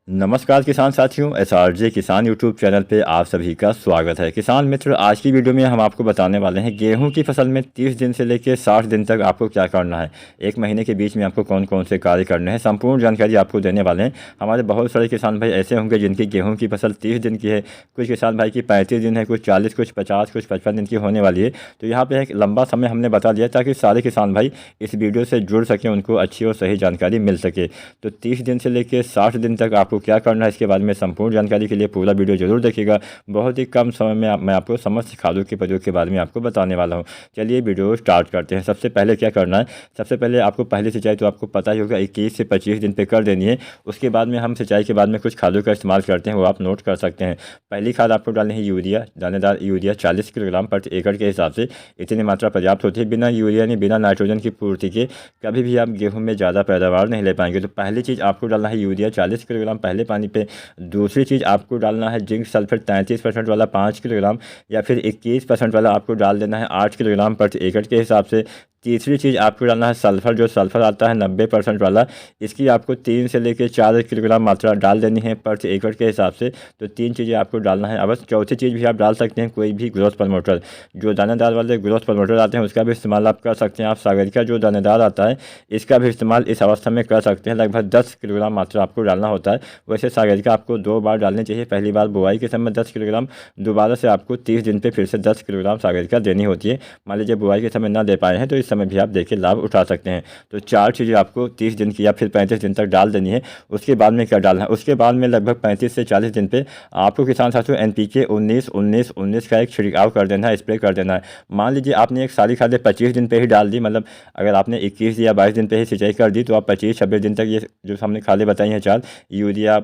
नमस्कार किसान साथियों, एसआरजे किसान यूट्यूब चैनल पे आप सभी का स्वागत है। किसान मित्र, आज की वीडियो में हम आपको बताने वाले हैं गेहूं की फसल में 30 दिन से लेकर 60 दिन तक आपको क्या करना है। एक महीने के बीच में आपको कौन कौन से कार्य करने हैं, संपूर्ण जानकारी आपको देने वाले हैं। हमारे बहुत सारे किसान भाई ऐसे होंगे जिनकी गेहूँ की फसल 30 दिन की है, कुछ किसान भाई की 35 दिन है, कुछ 40, कुछ 50, कुछ 55 दिन की होने वाली है। तो यहाँ पर एक लंबा समय हमने बता दिया ताकि सारे किसान भाई इस वीडियो से जुड़ सकें, उनको अच्छी और सही जानकारी मिल सके। तो 30 दिन से लेकर 60 दिन तक आपको क्या करना है इसके बारे में संपूर्ण जानकारी के लिए पूरा वीडियो जरूर देखिएगा। बहुत ही कम समय में मैं आपको समस्त खादों के प्रयोग के बारे में आपको बताने वाला हूं। चलिए वीडियो स्टार्ट करते हैं। सबसे पहले क्या करना है, सबसे पहले आपको पहली सिंचाई तो आपको पता ही होगा 21 से 25 दिन पे कर देनी है। उसके बाद में हम सिंचाई के बाद में कुछ खादों का इस्तेमाल करते हैं, वो आप नोट कर सकते हैं। पहली खाद आपको डालनी है यूरिया, दानेदार यूरिया 40 किलोग्राम प्रति एकड़ के हिसाब से। इतनी मात्रा पर्याप्त होती है। बिना यूरिया यानी बिना नाइट्रोजन की पूर्ति के कभी भी आप गेहूँ में ज़्यादा पैदावार नहीं ले पाएंगे। तो पहली चीज़ आपको डालना है यूरिया 40 किलोग्राम पहले पानी पे। दूसरी चीज़ आपको डालना है जिंक सल्फेट 33% वाला 5 किलोग्राम, या फिर 21% वाला आपको डाल देना है 8 किलोग्राम प्रति एकड़ के हिसाब से। तीसरी चीज़ आपको डालना है सल्फ़र, जो सल्फ़र आता है 90% वाला, इसकी आपको 3 से लेकर 4 किलोग्राम मात्रा डाल देनी है प्रति एकड़ के हिसाब से। तो 3 चीज़ें आपको डालना है। अवश्य चौथी चीज़ भी आप डाल सकते हैं, कोई भी ग्रोथ प्रमोटर, जो दानेदार वाले ग्रोथ प्रमोटर आते हैं उसका भी इस्तेमाल आप कर सकते हैं। आप सागर का जो दानेदार आता है इसका भी इस्तेमाल इस अवस्था में कर सकते हैं। लगभग 10 किलोग्राम मात्रा आपको डालना होता है। वैसे सागर का आपको 2 बार डालनी चाहिए। पहली बार बुआई के समय 10 किलोग्राम, दोबारा से आपको 30 दिन पर फिर से 10 किलोग्राम सागर का देनी होती है। मान लीजिए बुआई के समय ना दे पाए हैं तो इस समय भी आप देखिए लाभ उठा सकते हैं। तो 4 चीज़ें आपको 30 दिन की या फिर 35 दिन तक डाल देनी है। उसके बाद में क्या डालना है, उसके बाद में लगभग 35 से 40 दिन पे आपको किसान साथियों NPK 19-19-19 का एक छिड़काव कर देना है, स्प्रे कर देना है। मान लीजिए आपने एक सारी खादें 25 दिन पे ही डाल दी, मतलब अगर आपने 21 या 22 दिन पे ही सिंचाई कर दी तो आप 25-26 दिन तक ये जो हमने खादें बताई हैं 4, यूरिया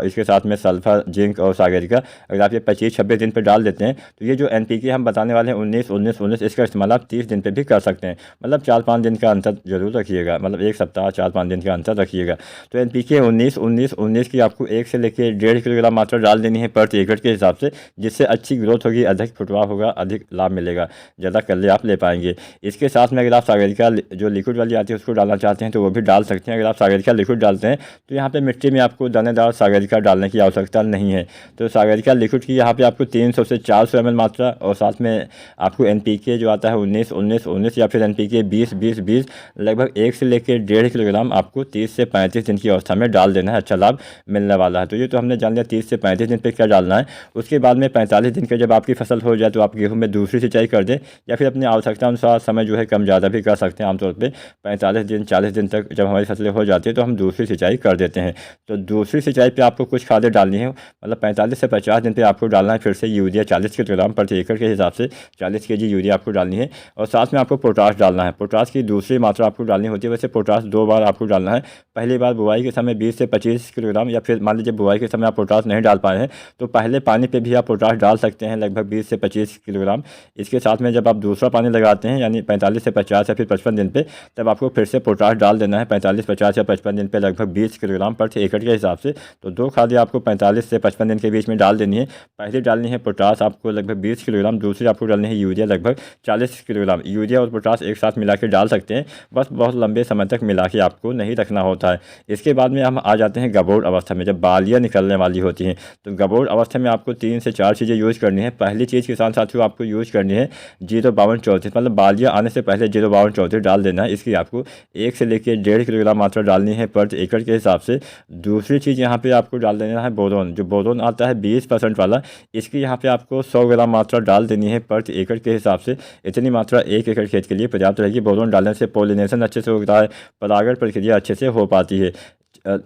इसके साथ में सल्फर, जिंक और सागर का, अगर आप ये 25-26 दिन पर डाल देते हैं तो ये जो NPK हम बताने वाले हैं 19-19-19 इसका इस्तेमाल आप 30 दिन पर भी कर सकते हैं। मतलब 4-5 दिन का अंतर जरूर रखिएगा, मतलब एक सप्ताह 4-5 दिन का अंतर रखिएगा। तो NPK 19-19-19 की आपको 1 से लेकर 1.5 किलोग्राम मात्रा डाल देनी है प्रति एकड़ के हिसाब से, जिससे अच्छी ग्रोथ होगी, अधिक फुटवार होगा, अधिक लाभ मिलेगा, ज़्यादा कल्ले आप ले पाएंगे। इसके साथ में अगर आप सागर का जो लिक्विड वाली आती है उसको डालना चाहते हैं तो वो भी डाल सकते हैं। अगर आप सागर का लिक्विड डालते हैं तो यहाँ पर मिट्टी में आपको दानेदार सागर का डालने की आवश्यकता नहीं है। तो सागर का लिक्विड की यहाँ पर आपको 300 से 400 ml मात्रा, और साथ में आपको NPK जो आता है 19-19-19 या फिर NPK 20-20-20 लगभग 1 से लेकर 1.5 किलोग्राम आपको 30 से 35 दिन की अवस्था में डाल देना है। अच्छा लाभ मिलने वाला है। तो ये तो हमने जान लिया 30 से 35 दिन पे क्या डालना है। उसके बाद में 45 दिन के जब आपकी फसल हो जाए तो आप गेहूं में दूसरी सिंचाई कर दें, या फिर अपनी आवश्यकता अनुसार समय जो है कम ज़्यादा भी कर सकते हैं। आमतौर पर 45 दिन 40 दिन तक जब हमारी फसलें हो जाती है तो हम दूसरी सिंचाई कर देते हैं। तो दूसरी सिंचाई पर आपको कुछ खादें डालनी है, मतलब 45 से 50 दिन पर आपको डालना है फिर से यूरिया 40 किलोग्राम प्रति एकड़ के हिसाब से। 40 kg यूरिया आपको डालनी है, और साथ में आपको पोटाश डालना है। पोटाश की दूसरी मात्रा आपको डालनी होती है। वैसे पोटाश 2 बार आपको डालना है। पहली बार बुआई के समय 20 से 25 किलोग्राम, या फिर मान लीजिए बुआई के समय आप पोटाश नहीं डाल पाए हैं तो पहले पानी पे भी आप पोटाश डाल सकते हैं, लगभग 20 से 25 किलोग्राम। इसके साथ में जब आप दूसरा पानी लगाते हैं यानी 45 से 50 या फिर 55 दिन पे, तब आपको फिर से पोटाश डाल देना है 45, 50 या 55 दिन पे लगभग 20 किलोग्राम प्रति एकड़ के हिसाब से। तो 2 खादें आपको 45 से 55 दिन के बीच में डाल देनी है। पहली डालनी है पोटाश आपको लगभग 20 किलोग्राम, दूसरी आपको डालनी है यूरिया लगभग 40 किलोग्राम। यूरिया और पोटाश एक साथ मिला के डाल सकते हैं, बस बहुत लंबे समय तक मिला के आपको नहीं रखना होता है। इसके बाद में हम आ जाते हैं गबोड़ अवस्था में, जब बालियाँ निकलने वाली होती हैं। तो गबोड़ अवस्था में आपको 3 से 4 चीज़ें यूज़ करनी है। पहली चीज़ किसान साथियों आपको यूज़ करनी है 05234, मतलब बालियाँ आने से पहले 05234 डाल देना है। इसकी आपको 1 से लेकर 1.5 किलोग्राम मात्रा डालनी है प्रति एकड़ के हिसाब से। दूसरी चीज़ यहाँ पे आपको डाल देना है बोरोन, जो बोरोन आता है 20% वाला, इसकी यहाँ पे आपको 100 ग्राम मात्रा डाल देनी है प्रति एकड़ के हिसाब से। इतनी मात्रा 1 एकड़ खेत के लिए पर्याप्त रहेगी। बोरोन डालने से पॉलिनेशन अच्छे से होता है, परागण प्रक्रिया अच्छे से हो पाती है।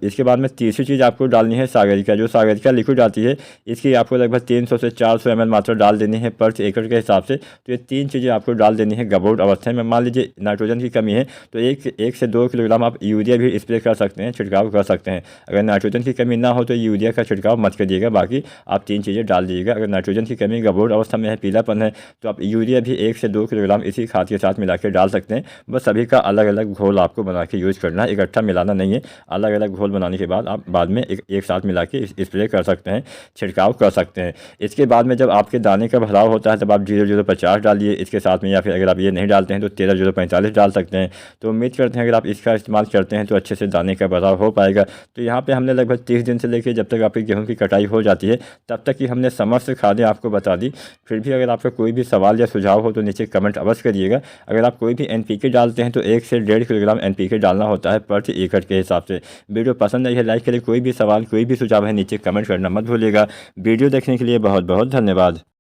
इसके बाद में तीसरी चीज़ आपको डालनी है सागरिका, जो सागरिका लिक्विड आती है, इसकी आपको लगभग 300 से 400 ml मात्रा डाल देनी है प्रति एकड़ के हिसाब से। तो ये 3 चीज़ें आपको डाल देनी है गबोड़ अवस्था में। मान लीजिए नाइट्रोजन की कमी है तो 1 से 2 किलोग्राम आप यूरिया भी स्प्रे कर सकते हैं, छिड़काव कर सकते हैं। अगर नाइट्रोजन की कमी ना हो तो यूरिया का छिड़काव मत करिएगा, बाकी आप 3 चीज़ें डाल दीजिएगा। अगर नाइट्रोजन की कमी गबोड़ अवस्था में है, पीलापन है, तो आप यूरिया भी 1 से 2 किलोग्राम इसी खाद के साथ मिला के डाल सकते हैं। बस सभी का अलग अलग घोल आपको बना के यूज़ करना है, इकट्ठा मिलाना नहीं है, अलग अलग घोल बनाने के बाद आप बाद में एक साथ मिला के स्प्रे कर सकते हैं, छिड़काव कर सकते हैं। इसके बाद में जब आपके दाने का भराव होता है तब आप 0050 डालिए इसके साथ में, या फिर अगर आप ये नहीं डालते हैं तो 13045 डाल सकते हैं। तो उम्मीद करते हैं अगर आप इसका इस्तेमाल करते हैं तो अच्छे से दाने का भराव हो पाएगा। तो यहाँ पे हमने लगभग 30 दिन से लेकर जब तक आपकी गेहूं की कटाई हो जाती है तब तक की हमने समस्त खादें आपको बता दी। फिर भी अगर आपका कोई भी सवाल या सुझाव हो तो नीचे कमेंट अवश्य करिएगा। अगर आप कोई भी NPK डालते हैं तो 1 से 1.5 किलोग्राम NPK डालना होता है प्रति एकड़ के हिसाब से। वीडियो पसंद आई है लाइक करिए, कोई भी सवाल कोई भी सुझाव है नीचे कमेंट करना मत भूलिएगा। वीडियो देखने के लिए बहुत बहुत धन्यवाद।